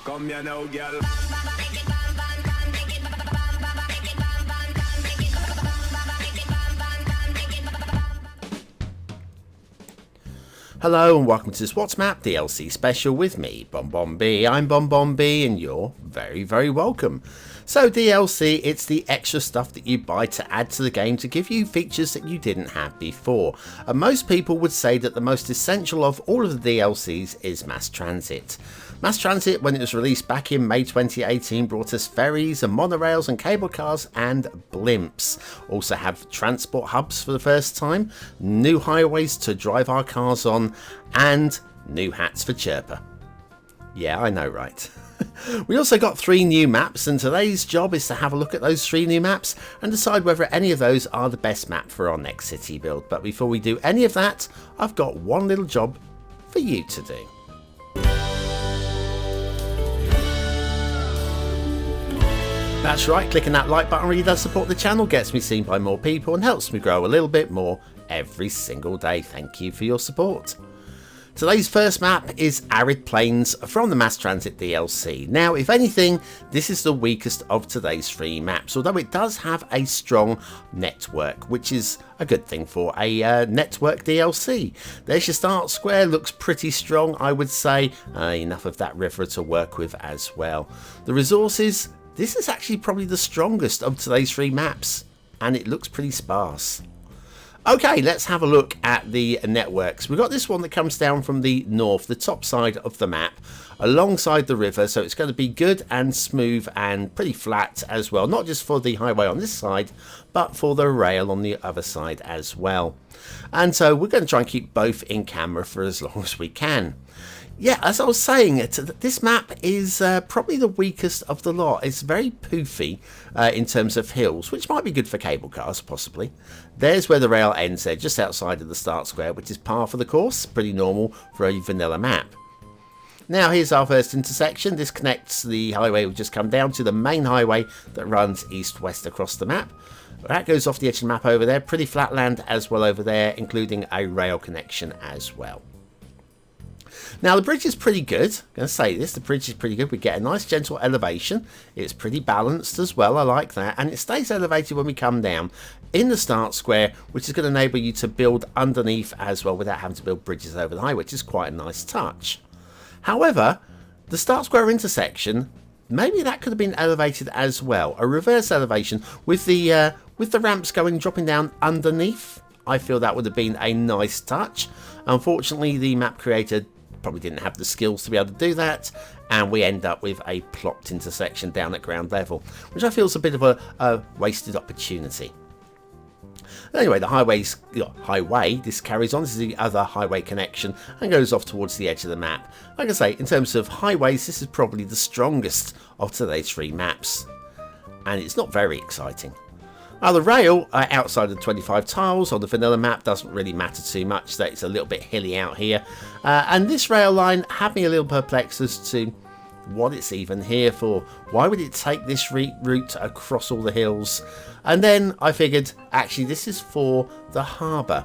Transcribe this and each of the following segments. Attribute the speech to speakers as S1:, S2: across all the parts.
S1: Come here now, girl.
S2: Hello and welcome to this What's Map DLC special with me, BonBonB. I'm BonBonB and you're very welcome. So DLC, it's the extra stuff that you buy to add to the game to give you features that you didn't have before. And most people would say that the most essential of all of the DLCs is mass transit. Mass transit, when it was released back in May 2018, brought us ferries and monorails and cable cars and blimps. Also have transport hubs for the first time, new highways to drive our cars on, and new hats for Chirper. Yeah, I know, right? We also got 3 new maps, and today's job is to have a look at those 3 new maps and decide whether any of those are the best map for our next city build. But before we do any of that, I've got one little job for you to do. That's right, clicking that like button really does support the channel, gets me seen by more people and helps me grow a little bit more every single day. Thank you for your support. Today's first map is Arid Plains from the Mass Transit DLC. Now, if anything, this is the weakest of today's 3 maps, although it does have a strong network, which is a good thing for a network DLC. There's your start square, looks pretty strong, I would say. Enough of that river to work with as well. The resources, this is actually probably the strongest of today's 3 maps, and it looks pretty sparse. Okay, let's have a look at the networks. We've got this one that comes down from the north, the top side of the map, alongside the river, so it's going to be good and smooth and pretty flat as well, not just for the highway on this side, but for the rail on the other side as well. And so we're going to try and keep both in camera for as long as we can. Yeah, as I was saying, this map is probably the weakest of the lot. It's very poofy in terms of hills, which might be good for cable cars, possibly. There's where the rail ends there, just outside of the start square, which is par for the course. Pretty normal for a vanilla map. Now, here's our first intersection. This connects the highway we've just come down to the main highway that runs east-west across the map. That goes off the edge of the map over there. Pretty flat land as well over there, including a rail connection as well. Now, the bridge is pretty good. I'm going to say this, the bridge is pretty good. We get a nice gentle elevation. It's pretty balanced as well. I like that. And it stays elevated when we come down in the start square, which is going to enable you to build underneath as well without having to build bridges over the highway, which is quite a nice touch. However, the start square intersection, maybe that could have been elevated as well. A reverse elevation with the ramps dropping down underneath. I feel that would have been a nice touch. Unfortunately, the map creator probably didn't have the skills to be able to do that, and we end up with a plopped intersection down at ground level, which I feel is a bit of a wasted opportunity. Anyway, the highway, this carries on. This is the other highway connection and goes off towards the edge of the map. Like I say, in terms of highways, this is probably the strongest of today's 3 maps, and it's not very exciting. Now, the rail outside of the 25 tiles on the vanilla map doesn't really matter too much, that it's a little bit hilly out here. And this rail line had me a little perplexed as to what it's even here for. Why would it take this route across all the hills? And then I figured, actually, this is for the harbour.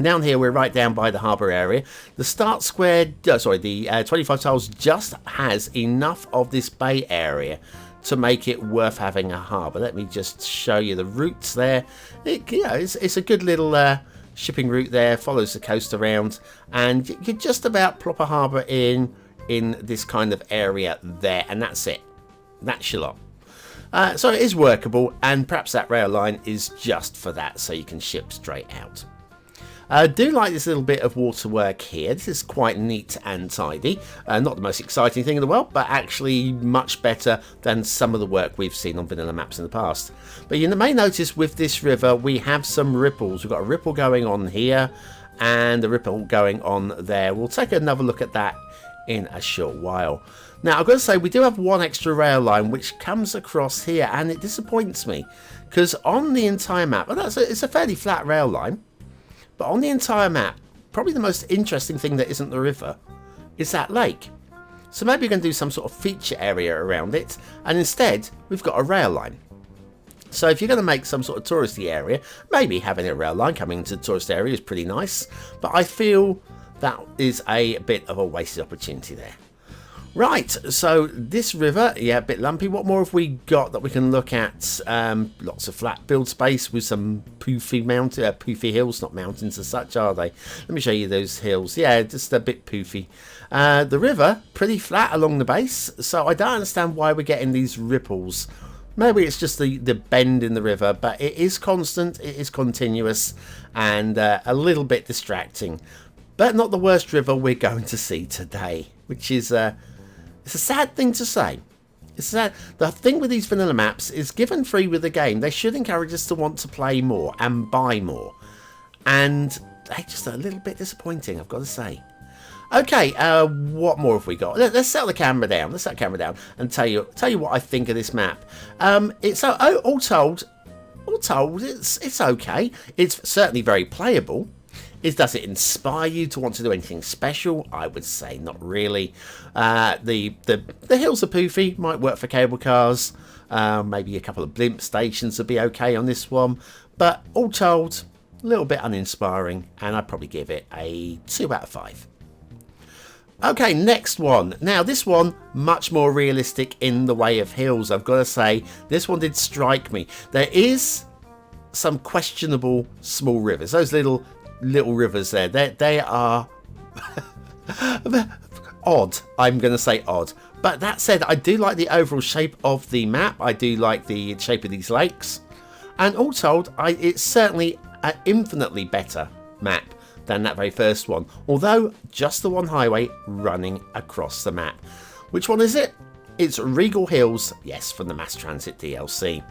S2: Down here, we're right down by the harbour area. The start square, the 25 tiles just has enough of this bay area to make it worth having a harbour. Let me just show you the routes there. It's a good little shipping route there, follows the coast around, and you can just about plop a harbour in this kind of area there, and that's it. That's your lot. So it is workable, and perhaps that rail line is just for that, so you can ship straight out. I do like this little bit of waterwork here. This is quite neat and tidy. Not the most exciting thing in the world, but actually much better than some of the work we've seen on vanilla maps in the past. But you may notice with this river, we have some ripples. We've got a ripple going on here and a ripple going on there. We'll take another look at that in a short while. Now, I've got to say, we do have one extra rail line which comes across here, and it disappoints me because on the entire map, it's a fairly flat rail line. But on the entire map, probably the most interesting thing that isn't the river is that lake. So maybe we're going to do some sort of feature area around it, and instead we've got a rail line. So if you're going to make some sort of touristy area, maybe having a rail line coming into the tourist area is pretty nice, but I feel that is a bit of a wasted opportunity there. Right, so this river, yeah, a bit lumpy. What more have we got that we can look at? Lots of flat build space with some poofy hills, not mountains as such, are they? Let me show you those hills. Yeah, just a bit poofy. The river, pretty flat along the base, so I don't understand why we're getting these ripples. Maybe it's just the bend in the river, but it is constant, it is continuous, and a little bit distracting. But not the worst river we're going to see today, which is... it's a sad thing to say. It's sad. The thing with these vanilla maps is, given free with the game, they should encourage us to want to play more and buy more. And they're just a little bit disappointing, I've got to say. Okay, what more have we got? Let's set the camera down. Let's set the camera down and tell you what I think of this map. It's all told, it's okay. It's certainly very playable. Does it inspire you to want to do anything special? I would say not really. The hills are poofy, might work for cable cars. Maybe a couple of blimp stations would be okay on this one. But all told, a little bit uninspiring, and I'd probably give it a 2 out of 5. Okay, next one. Now, this one, much more realistic in the way of hills, I've got to say. This one did strike me. There is some questionable small rivers. Those little rivers there, they are odd. I'm going to say odd. But that said, I do like the overall shape of the map. I do like the shape of these lakes. And all told, it's certainly an infinitely better map than that very first one. Although, just the one highway running across the map. Which one is it? It's Regal Hills, yes, from the Mass Transit DLC.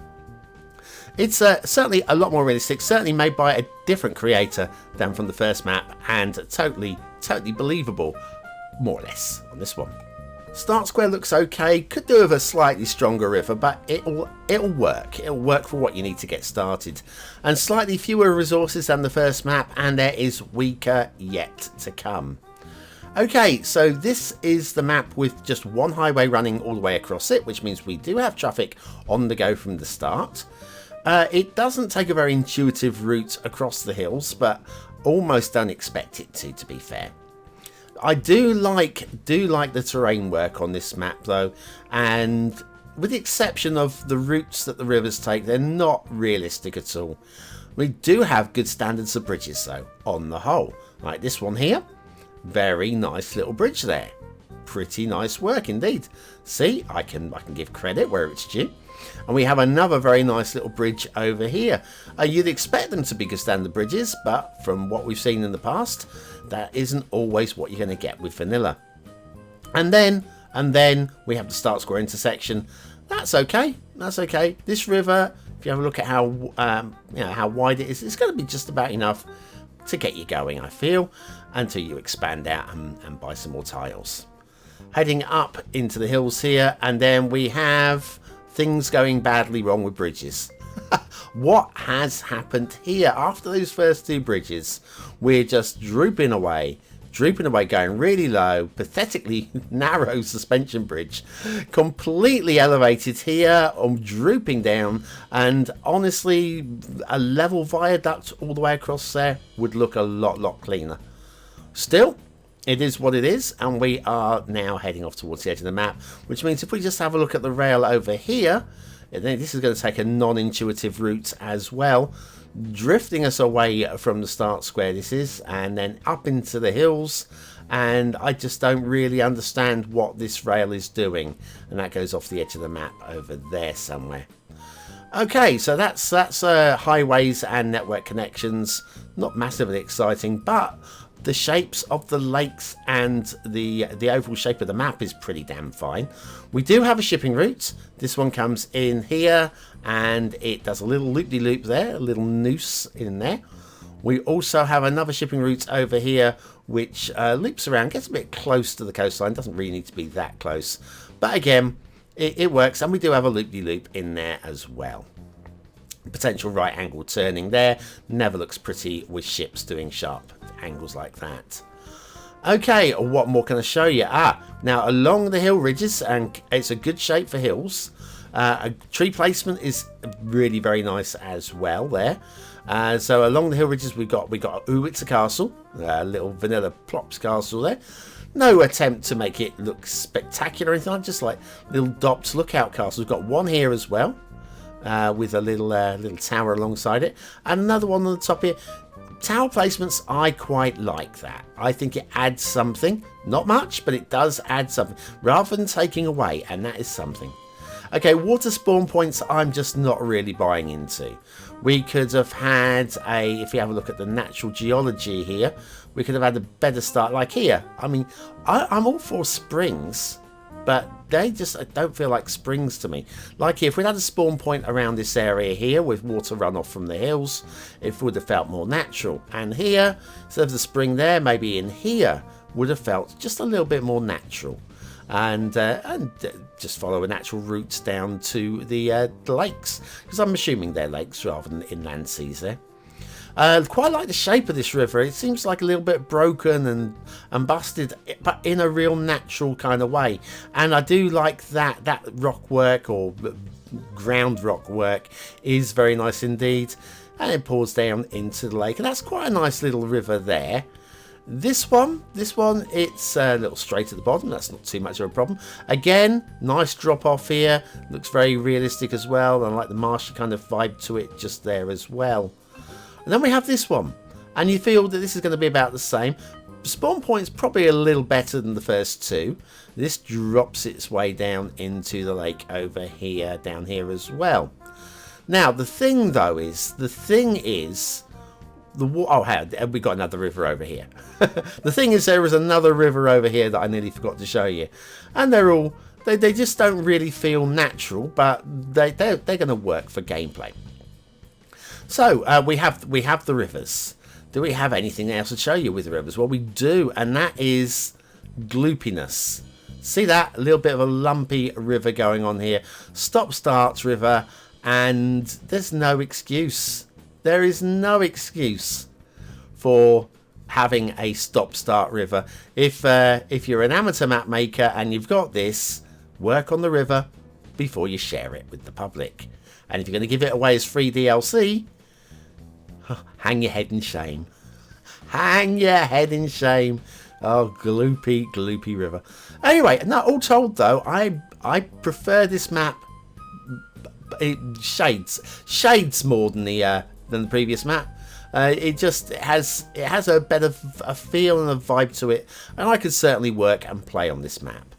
S2: It's certainly a lot more realistic, certainly made by a different creator than from the first map, and totally believable, more or less, on this one. Start Square looks okay, could do with a slightly stronger river, but it'll work. It'll work for what you need to get started. And slightly fewer resources than the first map, and there is weaker yet to come. Okay, so this is the map with just one highway running all the way across it, which means we do have traffic on the go from the start. It doesn't take a very intuitive route across the hills, but almost don't expect it to be fair. I do like the terrain work on this map though, and with the exception of the routes that the rivers take, they're not realistic at all. We do have good standards of bridges though, on the whole. Like this one here, very nice little bridge there. Pretty nice work indeed. See, I can give credit where it's due. And we have another very nice little bridge over here. You'd expect them to be good standard bridges, but from what we've seen in the past, that isn't always what you're going to get with vanilla. And then we have the Start Square intersection. That's okay. That's okay. This river, if you have a look at how wide it is, it's going to be just about enough to get you going, I feel, until you expand out and buy some more tiles. Heading up into the hills here, and then we have things going badly wrong with bridges. What has happened here after those first two bridges? We're just drooping away, going really low, pathetically narrow suspension bridge, completely elevated here, drooping down, and honestly, a level viaduct all the way across there would look a lot cleaner. Still, it is what it is, and we are now heading off towards the edge of the map, which means if we just have a look at the rail over here, then this is going to take a non-intuitive route as well, drifting us away from the Start Square this is, and then up into the hills, and I just don't really understand what this rail is doing, and that goes off the edge of the map over there somewhere. Okay, so that's highways and network connections. Not massively exciting, but the shapes of the lakes and the overall shape of the map is pretty damn fine. We do have a shipping route. This one comes in here and it does a little loop-de-loop there, a little noose in there. We also have another shipping route over here which loops around, gets a bit close to the coastline, doesn't really need to be that close. But again, it works, and we do have a loop-de-loop in there as well. Potential right angle turning there, never looks pretty with ships doing sharp angles like that. Okay, what more can I show you? Now along the hill ridges, and it's a good shape for hills. A tree placement is really very nice as well there. So along the hill ridges we've got it's a castle, a little vanilla plops castle there. No attempt to make it look spectacular or anything, just like little dots lookout castles. We've got one here as well, with a little tower alongside it, and another one on the top here. Tower placements, I quite like that. I think it adds something. Not much, but it does add something, rather than taking away, and that is something. Okay, water spawn points, I'm just not really buying into. We could have had if you have a look at the natural geology here, we could have had a better start, like here. I mean, I'm all for springs, but they just don't feel like springs to me. Like here, if we had a spawn point around this area here with water runoff from the hills, it would have felt more natural. And here, instead of the spring there, maybe in here, would have felt just a little bit more natural. And just follow a natural route down to the lakes, because I'm assuming they're lakes rather than inland seas there. Quite like the shape of this river. It seems like a little bit broken and busted, but in a real natural kind of way. And I do like that rock work, or ground rock work, is very nice indeed. And it pours down into the lake, and that's quite a nice little river there. This one, it's a little straight at the bottom. That's not too much of a problem. Again, nice drop off here. Looks very realistic as well. And I like the marshy kind of vibe to it just there as well. And then we have this one. And you feel that this is going to be about the same. Spawn point's probably a little better than the first two. This drops its way down into the lake over here, down here as well. Now, the thing is, we got another river over here. The thing is, there is another river over here that I nearly forgot to show you, and they just don't really feel natural, but they're going to work for gameplay. So we have the rivers. Do we have anything else to show you with the rivers? Well, we do, and that is gloopiness. See that? A little bit of a lumpy river going on here. Stop-start river, and there's no excuse. There is no excuse for having a stop-start river. If you're an amateur map maker and you've got this, work on the river before you share it with the public. And if you're going to give it away as free DLC, hang your head in shame. Hang your head in shame. Oh, gloopy river. Anyway, now all told though, I prefer this map. Shades more than the previous map. It has a better feel and a vibe to it, and I could certainly work and play on this map.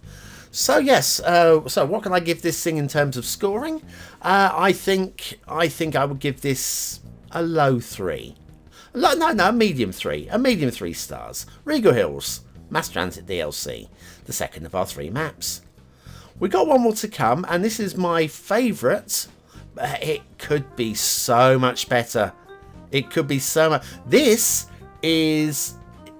S2: So yes, so what can I give this thing in terms of scoring? I think I would give this a low 3. No, a medium 3. A medium 3 stars. Regal Hills, Mass Transit DLC, the second of our 3 maps. We got one more to come, and this is my favourite. It could be so much better. It could be so much. This is,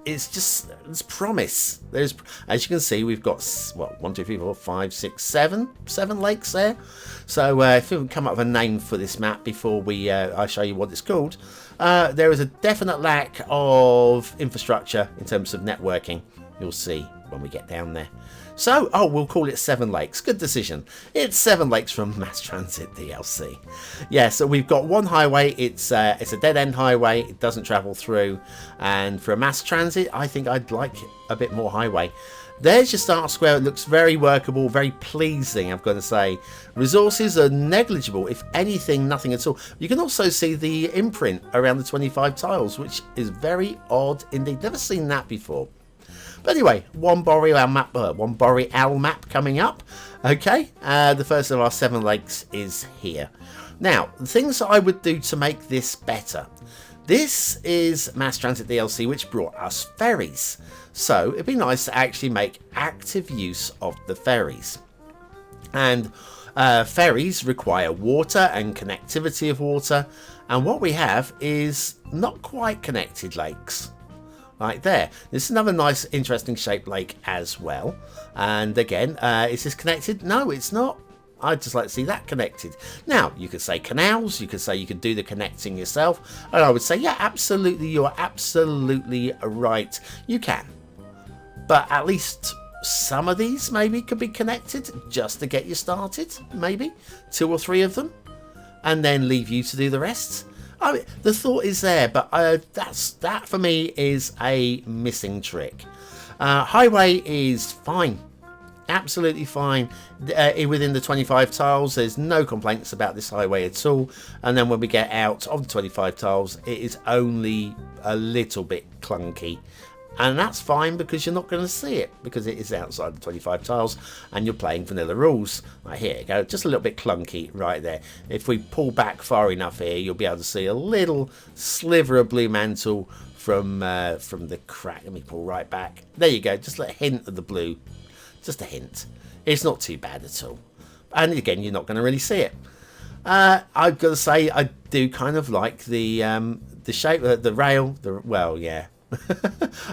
S2: it's promise. There's, as you can see, we've got, what, 1, 2, 3, 4, 5, 6, 7 lakes there. So if we can come up with a name for this map before I show you what it's called, there is a definite lack of infrastructure in terms of networking. You'll see when we get down there. So, we'll call it 7 Lakes. Good decision. It's 7 Lakes from Mass Transit DLC. Yeah, so we've got one highway. It's a dead-end highway. It doesn't travel through. And for a Mass Transit, I think I'd like a bit more highway. There's your start square. It looks very workable, very pleasing, I've got to say. Resources are negligible, if anything, nothing at all. You can also see the imprint around the 25 tiles, which is very odd indeed. Never seen that before. But anyway, one Boreal map coming up. Okay, the first of our 7 lakes is here. Now, the things I would do to make this better. This is Mass Transit DLC, which brought us ferries. So it'd be nice to actually make active use of the ferries. And ferries require water and connectivity of water. And what we have is not quite connected lakes. Right there. This is another nice, interesting shaped lake as well. And again, is this connected? No, it's not. I'd just like to see that connected. Now, you could say canals. You could say you could do the connecting yourself. And I would say, yeah, absolutely. You're absolutely right. You can. But at least some of these maybe could be connected just to get you started. Maybe 2 or 3 of them. And then leave you to do the rest. I mean, the thought is there, but that for me is a missing trick. Highway is fine. Absolutely fine. Within the 25 tiles, there's no complaints about this highway at all. And then when we get out of the 25 tiles, it is only a little bit clunky. And that's fine because you're not going to see it because it is outside the 25 tiles and you're playing vanilla rules. Right, here you go, just a little bit clunky right there. If we pull back far enough here, you'll be able to see a little sliver of blue mantle from the crack. Let me pull right back. There you go, just a hint of the blue. Just a hint. It's not too bad at all. And again, you're not going to really see it. I've got to say, I do kind of like the shape, the rail. Well, yeah.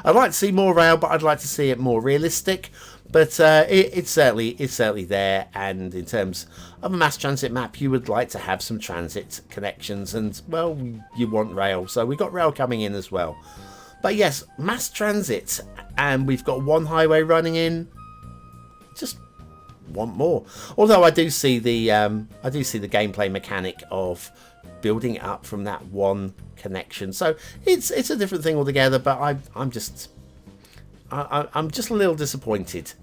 S2: I'd like to see more rail, but I'd like to see it more realistic. But it's certainly there. And in terms of a mass transit map, you would like to have some transit connections, and well, you want rail, so we've got rail coming in as well. But yes, mass transit, and we've got one highway running in. Just want more. Although I do see the gameplay mechanic of building up from that one connection, so it's a different thing altogether. But I'm just a little disappointed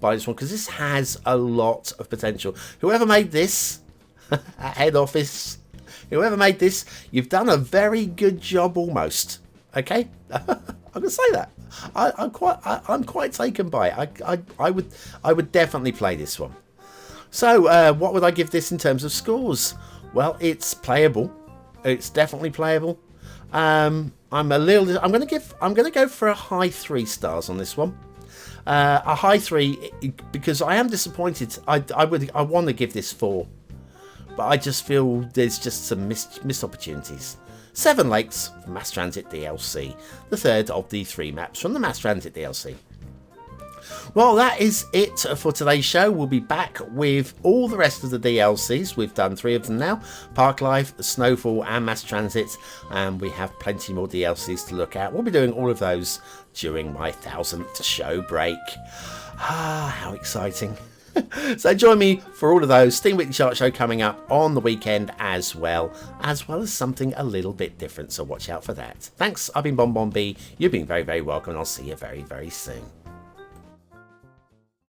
S2: by this one because this has a lot of potential. Whoever made this at head office, whoever made this, you've done a very good job almost. Okay, I'm gonna say that. I'm quite taken by it. I would definitely play this one. So what would I give this in terms of scores? Well, it's playable. It's definitely playable. I'm going to go for a high 3 stars on this one. A high 3 because I am disappointed. I want to give this 4, but I just feel there's just some missed opportunities. 7 Lakes from Mass Transit DLC, the third of the 3 maps from the Mass Transit DLC. Well, that is it for today's show. We'll be back with all the rest of the DLCs. We've done 3 of them now: Park Life, Snowfall and Mass Transit, and we have plenty more DLCs to look at. We'll be doing all of those during my 1000th show break. Ah, how exciting. So join me for all of those. Steam Weekly Chart Show coming up on the weekend as well as something a little bit different, so watch out for that. Thanks, I've been BonBonB. You've been very, very welcome, and I'll see you very, very soon.